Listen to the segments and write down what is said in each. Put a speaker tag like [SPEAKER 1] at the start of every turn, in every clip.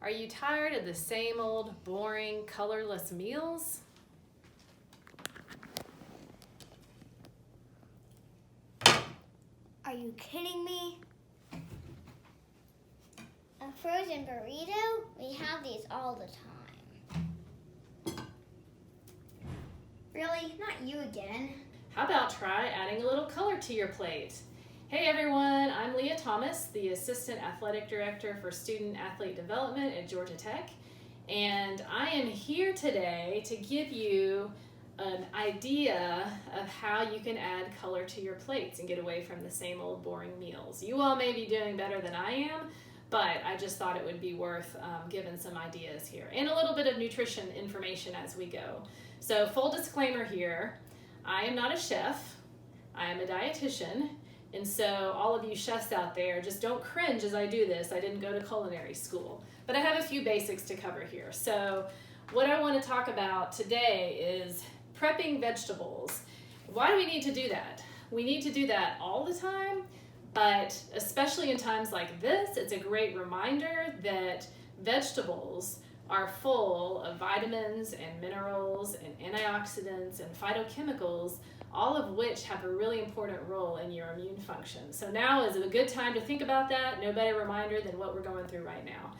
[SPEAKER 1] Are you tired of the same old boring, colorless meals?
[SPEAKER 2] Are you kidding me? A frozen burrito? We have these all the time. Really? Not you again.
[SPEAKER 1] How about try adding a little color to your plate? Hey everyone, I'm Leah Thomas, the Assistant Athletic Director for Student Athlete Development at Georgia Tech, and I am here today to give you an idea of how you can add color to your plates and get away from the same old boring meals. You all may be doing better than I am, but I just thought it would be worth giving some ideas here and a little bit of nutrition information as we go. So full disclaimer here, I am not a chef, I am a dietitian, and so all of you chefs out there, just don't cringe as I do this. I didn't go to culinary school, but I have a few basics to cover here. So what I want to talk about today is prepping vegetables. Why do we need to do that? We need to do that all the time, but especially in times like this, it's a great reminder that vegetables are full of vitamins and minerals and antioxidants and phytochemicals, all of which have a really important role in your immune function. So now is a good time to think about that. No better reminder than what we're going through right now.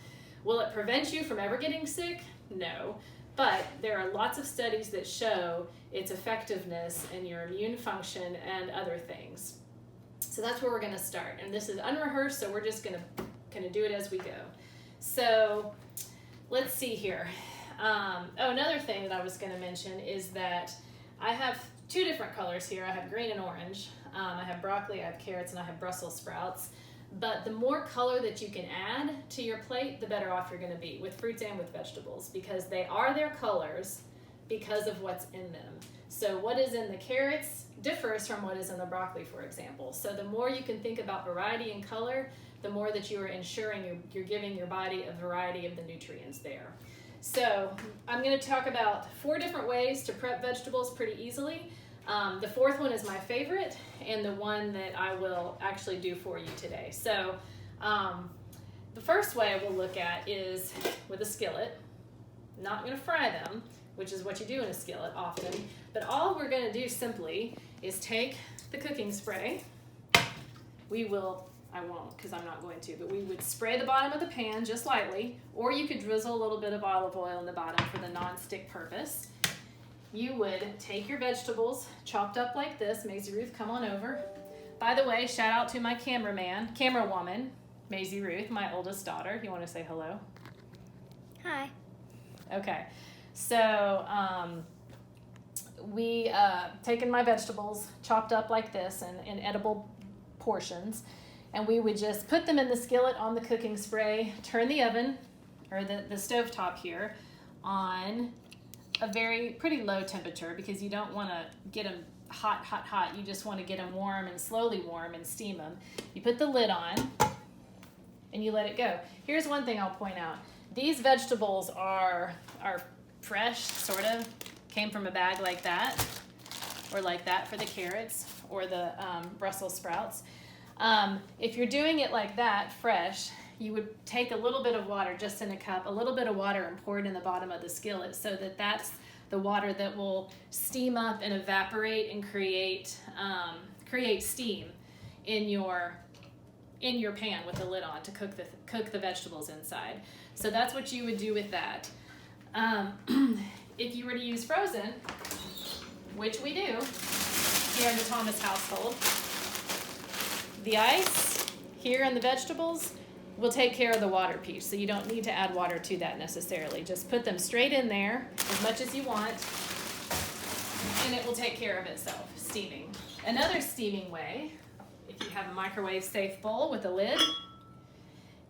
[SPEAKER 1] Will it prevent you from ever getting sick? No. But there are lots of studies that show its effectiveness in your immune function and other things. So that's where we're going to start. And this is unrehearsed, so we're just going to do it as we go. So let's see here. Another thing that I was going to mention is that I have two different colors here. I have green and orange. I have broccoli, I have carrots, and I have Brussels sprouts. But the more color that you can add to your plate, the better off you're going to be with fruits and with vegetables, because they are their colors because of what's in them. So what is in the carrots differs from what is in the broccoli, for example. So the more you can think about variety and color, the more that you are ensuring you're giving your body a variety of the nutrients there. So I'm going to talk about 4 different ways to prep vegetables pretty easily. The 4th one is my favorite and the one that I will actually do for you today. So the first way we'll look at is with a skillet. Not going to fry them, which is what you do in a skillet often, but all we're going to do simply is take the cooking spray. I won't because I'm not going to, but we would spray the bottom of the pan just lightly, or you could drizzle a little bit of olive oil in the bottom for the non-stick purpose. You would take your vegetables chopped up like this. Maisie Ruth, come on over. By the way, shout out to my camerawoman, Maisie Ruth, my oldest daughter. You want to say hello?
[SPEAKER 2] Hi.
[SPEAKER 1] Okay, so we taken my vegetables chopped up like this in edible portions, and we would just put them in the skillet on the cooking spray, turn the oven, or the stove top here, on a pretty low temperature, because you don't want to get them hot. You just want to get them warm and slowly warm and steam them. You put the lid on and you let it go. Here's one thing I'll point out. These vegetables are fresh, sort of. Came from a bag like that, or like that for the carrots or the Brussels sprouts. If you're doing it like that, fresh, you would take a little bit of water, just in a cup, a little bit of water, and pour it in the bottom of the skillet, so that's the water that will steam up and evaporate and create steam in your pan with the lid on to cook the vegetables inside. So that's what you would do with that. If you were to use frozen, which we do here in the Thomas household, the ice here in the vegetables will take care of the water piece, so you don't need to add water to that necessarily. Just put them straight in there as much as you want, and it will take care of itself, steaming. Another steaming way, if you have a microwave safe bowl with a lid,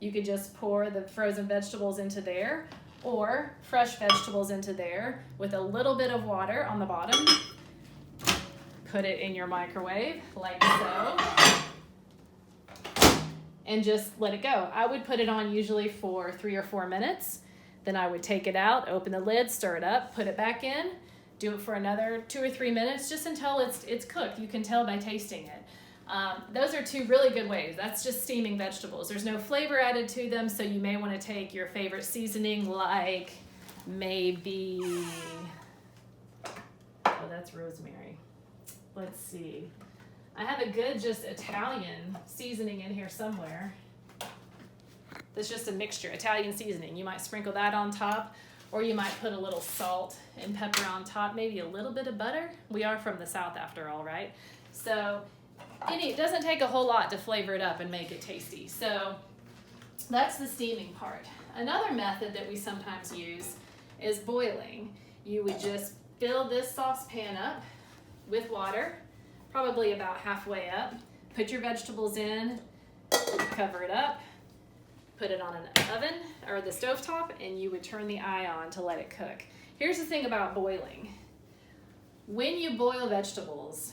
[SPEAKER 1] you could just pour the frozen vegetables into there, or fresh vegetables into there with a little bit of water on the bottom. Put it in your microwave like so, and just let it go. I would put it on usually for 3 or 4 minutes. Then I would take it out, open the lid, stir it up, put it back in, do it for another 2 or 3 minutes, just until it's cooked. You can tell by tasting it. Those are two really good ways. That's just steaming vegetables. There's no flavor added to them, so you may want to take your favorite seasoning, like maybe, oh, that's rosemary. Let's see. I have a good just Italian seasoning in here somewhere. That's just a mixture, Italian seasoning. You might sprinkle that on top, or you might put a little salt and pepper on top, maybe a little bit of butter. We are from the South after all, right? So it doesn't take a whole lot to flavor it up and make it tasty. So that's the steaming part. Another method that we sometimes use is boiling. You would just fill this saucepan up with water, probably about halfway up. Put your vegetables in, cover it up, put it on an oven or the stovetop, and you would turn the eye on to let it cook. Here's the thing about boiling. When you boil vegetables,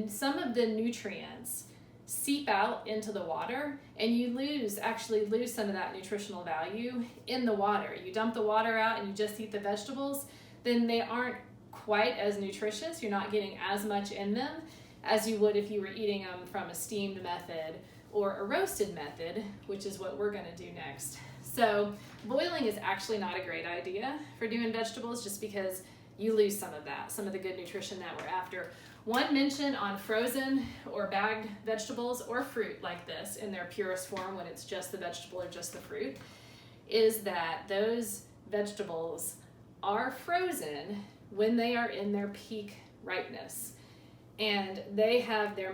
[SPEAKER 1] some of the nutrients seep out into the water, and you actually lose some of that nutritional value in the water. You dump the water out and you just eat the vegetables, then they aren't quite as nutritious. You're not getting as much in them as you would if you were eating them from a steamed method or a roasted method, which is what we're gonna do next. So boiling is actually not a great idea for doing vegetables, just because you lose some of that, some of the good nutrition that we're after. One mention on frozen or bagged vegetables or fruit like this in their purest form, when it's just the vegetable or just the fruit, is that those vegetables are frozen when they are in their peak ripeness. And they have they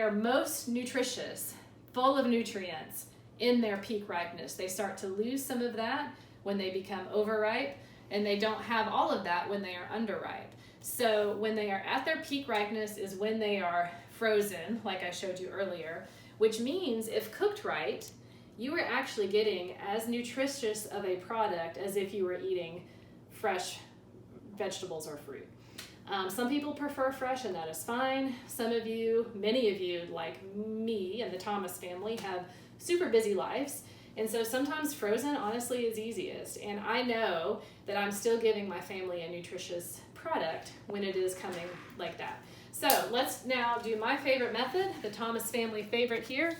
[SPEAKER 1] are most nutritious, full of nutrients in their peak ripeness. They start to lose some of that when they become overripe, and they don't have all of that when they are underripe. So when they are at their peak ripeness is when they are frozen, like I showed you earlier, which means if cooked right, you are actually getting as nutritious of a product as if you were eating fresh vegetables or fruit. Some people prefer fresh, and that is fine. Some of you, many of you, like me and the Thomas family, have super busy lives. And so sometimes frozen, honestly, is easiest. And I know that I'm still giving my family a nutritious product when it is coming like that. So let's now do my favorite method, the Thomas family favorite here,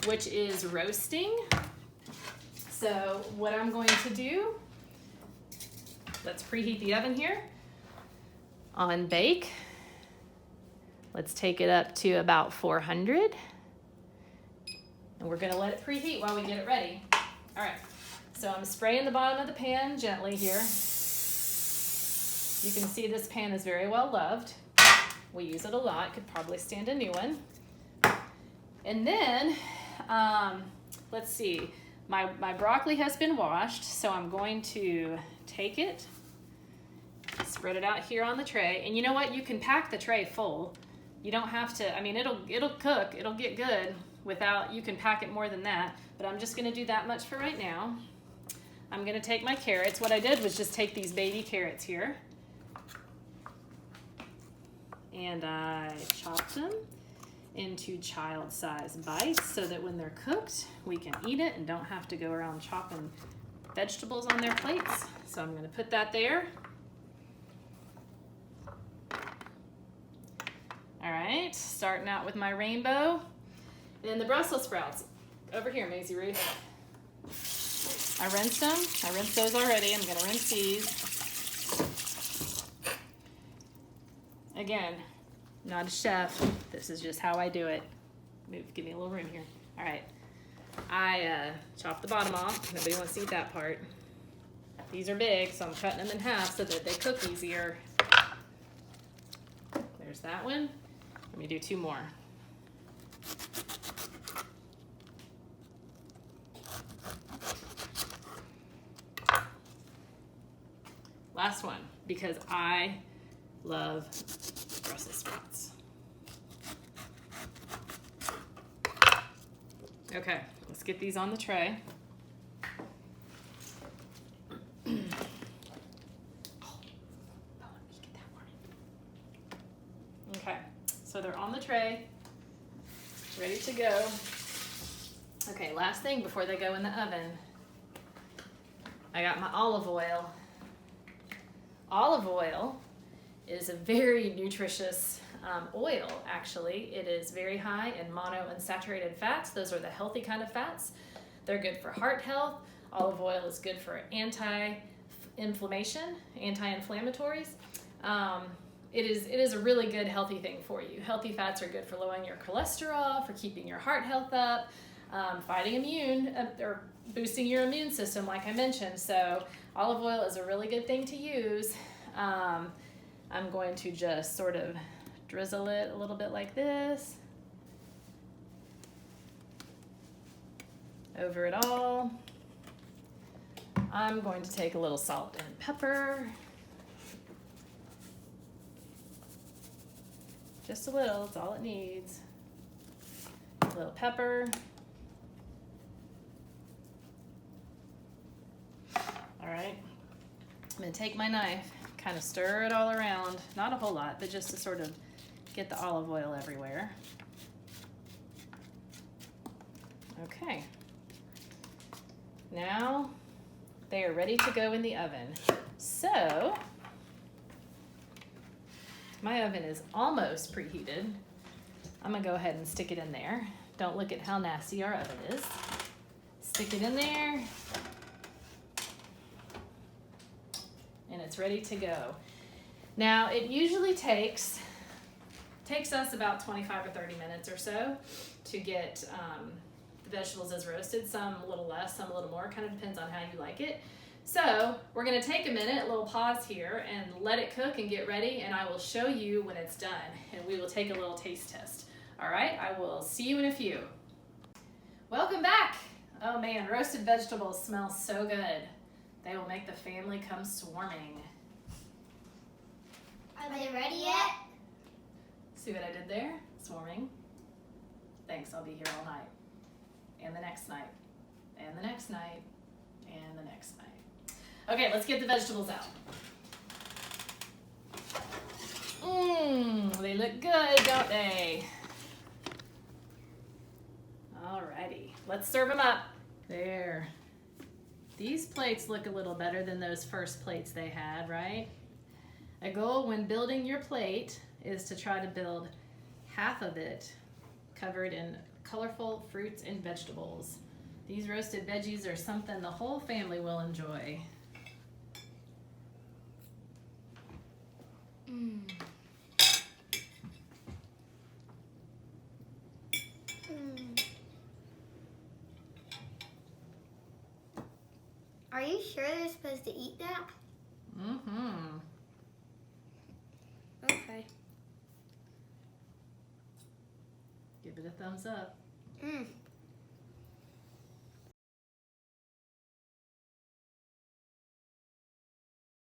[SPEAKER 1] which is roasting. So what I'm going to do, let's preheat the oven here on bake. Let's take it up to about 400. And we're gonna let it preheat while we get it ready. All right, so I'm spraying the bottom of the pan gently here. You can see this pan is very well loved. We use it a lot, could probably stand a new one. And then, let's see, my broccoli has been washed, so I'm going to take it, spread it out here on the tray. And you know what, you can pack the tray full. You don't have to, I mean, it'll cook, it'll get good without, you can pack it more than that, but I'm just gonna do that much for right now. I'm gonna take my carrots. What I did was just take these baby carrots here, and I chopped them into child-sized bites so that when they're cooked, we can eat it and don't have to go around chopping vegetables on their plates. So I'm gonna put that there. All right, starting out with my rainbow. And then the Brussels sprouts. Over here, Maisie Ruth. I rinsed them. I rinsed those already. I'm gonna rinse these. Again, not a chef. This is just how I do it. Give me a little room here. All right. I chopped the bottom off. Nobody wants to eat that part. These are big, so I'm cutting them in half so that they cook easier. There's that one. Let me do two more. Last one, because I love Brussels sprouts. Okay, let's get these on the tray. Okay, so they're on the tray, ready to go. Okay, last thing before they go in the oven. I got my olive oil. Olive oil is a very nutritious oil, actually. It is very high in monounsaturated fats. Those are the healthy kind of fats. They're good for heart health. Olive oil is good for anti-inflammation, anti-inflammatories. It is a really good healthy thing for you. Healthy fats are good for lowering your cholesterol, for keeping your heart health up, fighting or boosting your immune system, like I mentioned. So olive oil is a really good thing to use. I'm going to just sort of drizzle it a little bit like this over it all. I'm going to take a little salt and pepper. Just a little, that's all it needs. A little pepper. All right, I'm gonna take my knife, kind of stir it all around. Not a whole lot, but just to sort of get the olive oil everywhere. Okay. Now they are ready to go in the oven. So my oven is almost preheated. I'm gonna go ahead and stick it in there. Don't look at how nasty our oven is. Stick it in there. And it's ready to go. Now it usually takes us about 25 or 30 minutes or so to get the vegetables as roasted. Some a little less, some a little more, kind of depends on how you like it. So we're gonna take a minute, a little pause here, and let it cook and get ready, and I will show you when it's done, and we will take a little taste test. All right, I will see you in a few. Welcome back. Oh man, roasted vegetables smell so good. They will make the family come swarming.
[SPEAKER 2] Are they ready yet?
[SPEAKER 1] See what I did there? Swarming. Thanks, I'll be here all night. And the next night. And the next night. And the next night. Okay, let's get the vegetables out. They look good, don't they? Alrighty, let's serve them up. There. These plates look a little better than those first plates they had, right? A goal when building your plate is to try to build half of it covered in colorful fruits and vegetables. These roasted veggies are something the whole family will enjoy.
[SPEAKER 2] Are you sure they're supposed to eat that?
[SPEAKER 1] Mm-hmm.
[SPEAKER 2] Okay.
[SPEAKER 1] Give it a thumbs up.